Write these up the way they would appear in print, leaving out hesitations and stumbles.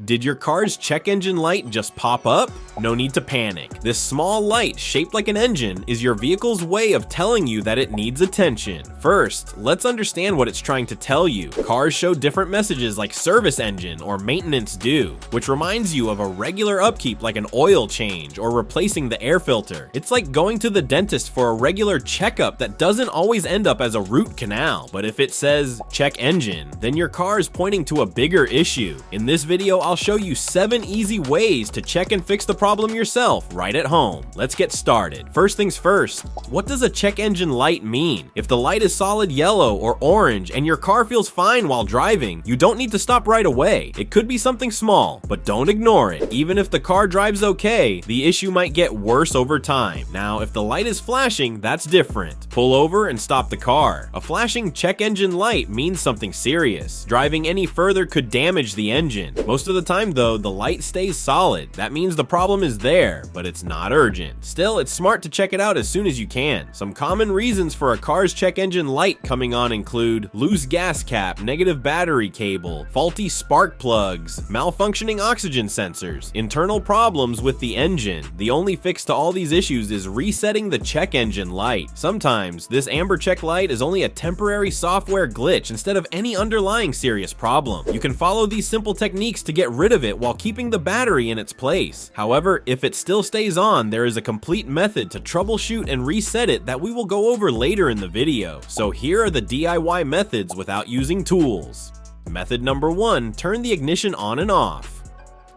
Did your car's check engine light just pop up? No need to panic. This small light, shaped like an engine, is your vehicle's way of telling you that it needs attention. First, let's understand what it's trying to tell you. Cars show different messages like service engine or maintenance due, which reminds you of a regular upkeep like an oil change or replacing the air filter. It's like going to the dentist for a regular checkup that doesn't always end up as a root canal. But if it says check engine, then your car is pointing to a bigger issue. In this video, I'll show you 7 easy ways to check and fix the problem yourself right at home. Let's get started. First things first, what does a check engine light mean? If the light is solid yellow or orange and your car feels fine while driving, you don't need to stop right away. It could be something small, but don't ignore it. Even if the car drives okay, the issue might get worse over time. Now, if the light is flashing, that's different. Pull over and stop the car. A flashing check engine light means something serious. Driving any further could damage the engine. Most of the time though, the light stays solid. That means the problem is there, but it's not urgent. Still, it's smart to check it out as soon as you can. Some common reasons for a car's check engine light coming on include loose gas cap, negative battery cable, faulty spark plugs, malfunctioning oxygen sensors, internal problems with the engine. The only fix to all these issues is resetting the check engine light. Sometimes, this amber check light is only a temporary software glitch instead of any underlying serious problem. You can follow these simple techniques to get rid of it while keeping the battery in its place. However, if it still stays on, there is a complete method to troubleshoot and reset it that we will go over later in the video. So here are the DIY methods without using tools. Method number 1, turn the ignition on and off.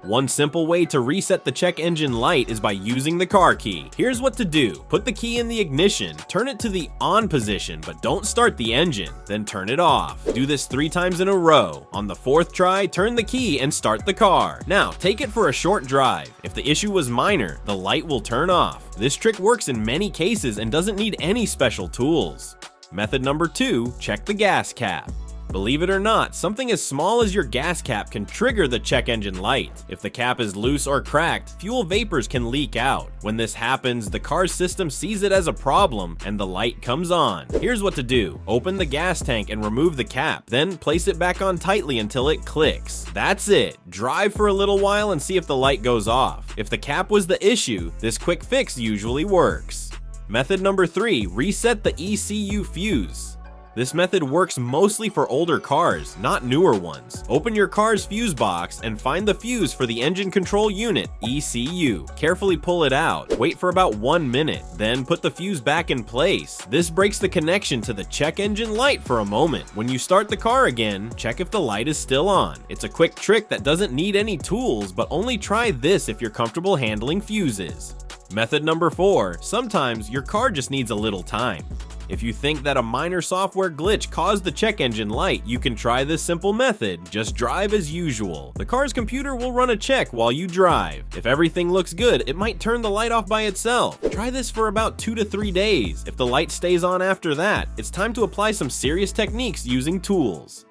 One simple way to reset the check engine light is by using the car key. Here's what to do. Put the key in the ignition, turn it to the on position, but don't start the engine, then turn it off. Do this 3 times in a row. On the 4th try, turn the key and start the car. Now, take it for a short drive. If the issue was minor, the light will turn off. This trick works in many cases and doesn't need any special tools. Method number 2, check the gas cap. Believe it or not, something as small as your gas cap can trigger the check engine light. If the cap is loose or cracked, fuel vapors can leak out. When this happens, the car's system sees it as a problem and the light comes on. Here's what to do. Open the gas tank and remove the cap, then place it back on tightly until it clicks. That's it. Drive for a little while and see if the light goes off. If the cap was the issue, this quick fix usually works. Method number 3, reset the ECU fuse. This method works mostly for older cars, not newer ones. Open your car's fuse box and find the fuse for the engine control unit, ECU. Carefully pull it out. Wait for about 1 minute, then put the fuse back in place. This breaks the connection to the check engine light for a moment. When you start the car again, check if the light is still on. It's a quick trick that doesn't need any tools, but only try this if you're comfortable handling fuses. Method number 4, sometimes your car just needs a little time. If you think that a minor software glitch caused the check engine light, you can try this simple method. Just drive as usual. The car's computer will run a check while you drive. If everything looks good, it might turn the light off by itself. Try this for about 2 to 3 days. If the light stays on after that, it's time to apply some serious techniques using tools.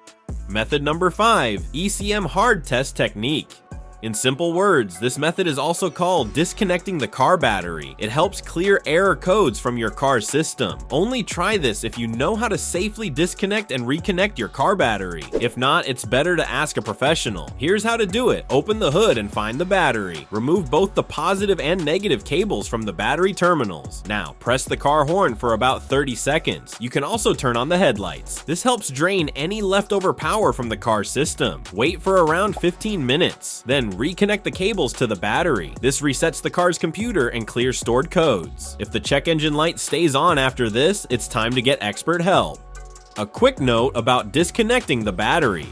Method number 5, ECM hard test technique. In simple words, this method is also called disconnecting the car battery. It helps clear error codes from your car's system. Only try this if you know how to safely disconnect and reconnect your car battery. If not, it's better to ask a professional. Here's how to do it. Open the hood and find the battery. Remove both the positive and negative cables from the battery terminals. Now, press the car horn for about 30 seconds. You can also turn on the headlights. This helps drain any leftover power from the car system. Wait for around 15 minutes. Then reconnect the cables to the battery. This resets the car's computer and clears stored codes. If the check engine light stays on after this, it's time to get expert help. A quick note about disconnecting the battery.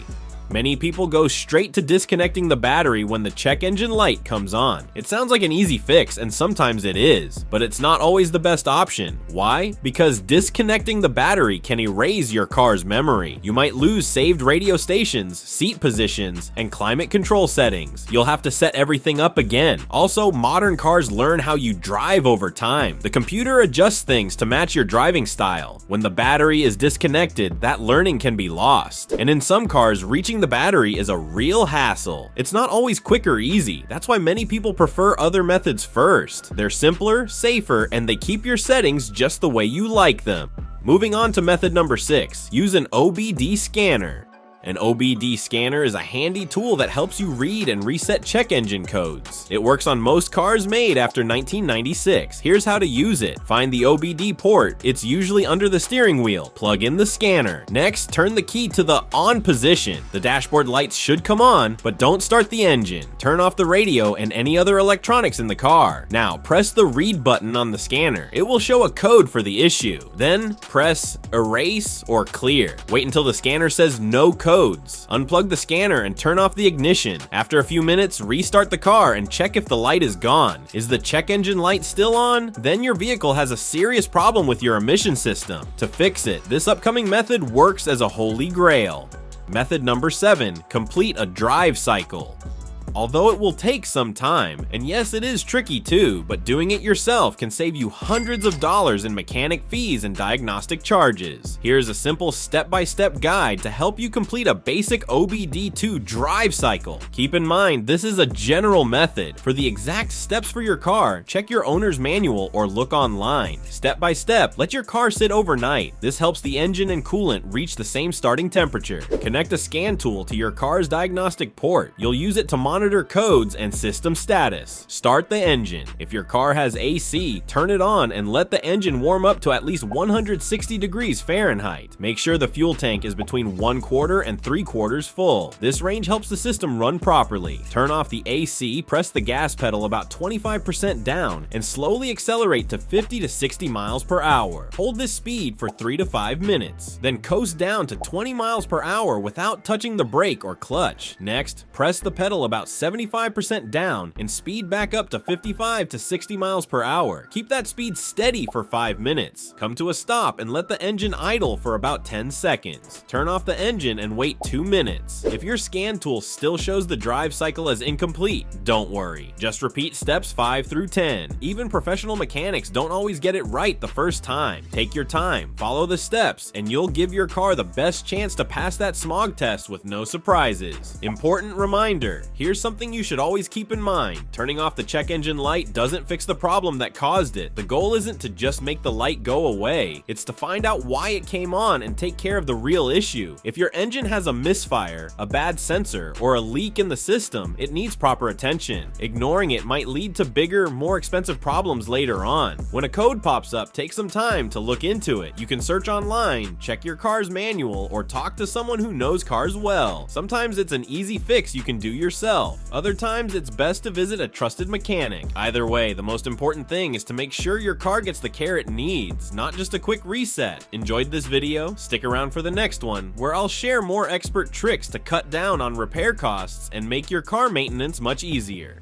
Many people go straight to disconnecting the battery when the check engine light comes on. It sounds like an easy fix, and sometimes it is, but it's not always the best option. Why? Because disconnecting the battery can erase your car's memory. You might lose saved radio stations, seat positions, and climate control settings. You'll have to set everything up again. Also, modern cars learn how you drive over time. The computer adjusts things to match your driving style. When the battery is disconnected, that learning can be lost. And in some cars, reaching the battery is a real hassle. It's not always quick or easy. That's why many people prefer other methods first. They're simpler, safer, and they keep your settings just the way you like them. Moving on to method number 6, use an OBD scanner. An OBD scanner is a handy tool that helps you read and reset check engine codes. It works on most cars made after 1996. Here's how to use it. Find the OBD port. It's usually under the steering wheel. Plug in the scanner. Next, turn the key to the on position. The dashboard lights should come on, but don't start the engine. Turn off the radio and any other electronics in the car. Now, press the read button on the scanner. It will show a code for the issue. Then, press erase or clear. Wait until the scanner says no codes. Unplug the scanner and turn off the ignition. After a few minutes, restart the car and check if the light is gone. Is the check engine light still on? Then your vehicle has a serious problem with your emission system. To fix it, this upcoming method works as a holy grail. Method number 7, complete a drive cycle. Although it will take some time, and yes, it is tricky too, but doing it yourself can save you hundreds of dollars in mechanic fees and diagnostic charges. Here's a simple step-by-step guide to help you complete a basic OBD2 drive cycle. Keep in mind, this is a general method. For the exact steps for your car, check your owner's manual or look online. Step by step, let your car sit overnight. This helps the engine and coolant reach the same starting temperature. Connect a scan tool to your car's diagnostic port. You'll use it to monitor codes and system status. Start the engine. If your car has AC, turn it on and let the engine warm up to at least 160 degrees Fahrenheit. Make sure the fuel tank is between 1/4 and 3/4 full. This range helps the system run properly. Turn off the AC, press the gas pedal about 25% down, and slowly accelerate to 50 to 60 miles per hour. Hold this speed for 3 to 5 minutes. Then coast down to 20 miles per hour without touching the brake or clutch. Next, press the pedal about 75% down and speed back up to 55 to 60 miles per hour. Keep that speed steady for 5 minutes. Come to a stop and let the engine idle for about 10 seconds. Turn off the engine and wait 2 minutes. If your scan tool still shows the drive cycle as incomplete, don't worry. Just repeat steps 5 through 10. Even professional mechanics don't always get it right the first time. Take your time, follow the steps, and you'll give your car the best chance to pass that smog test with no surprises. Important reminder, here's something you should always keep in mind. Turning off the check engine light doesn't fix the problem that caused it. The goal isn't to just make the light go away. It's to find out why it came on and take care of the real issue. If your engine has a misfire, a bad sensor, or a leak in the system, it needs proper attention. Ignoring it might lead to bigger, more expensive problems later on. When a code pops up, take some time to look into it. You can search online, check your car's manual, or talk to someone who knows cars well. Sometimes it's an easy fix you can do yourself. Other times, it's best to visit a trusted mechanic. Either way, the most important thing is to make sure your car gets the care it needs, not just a quick reset. Enjoyed this video? Stick around for the next one, where I'll share more expert tricks to cut down on repair costs and make your car maintenance much easier.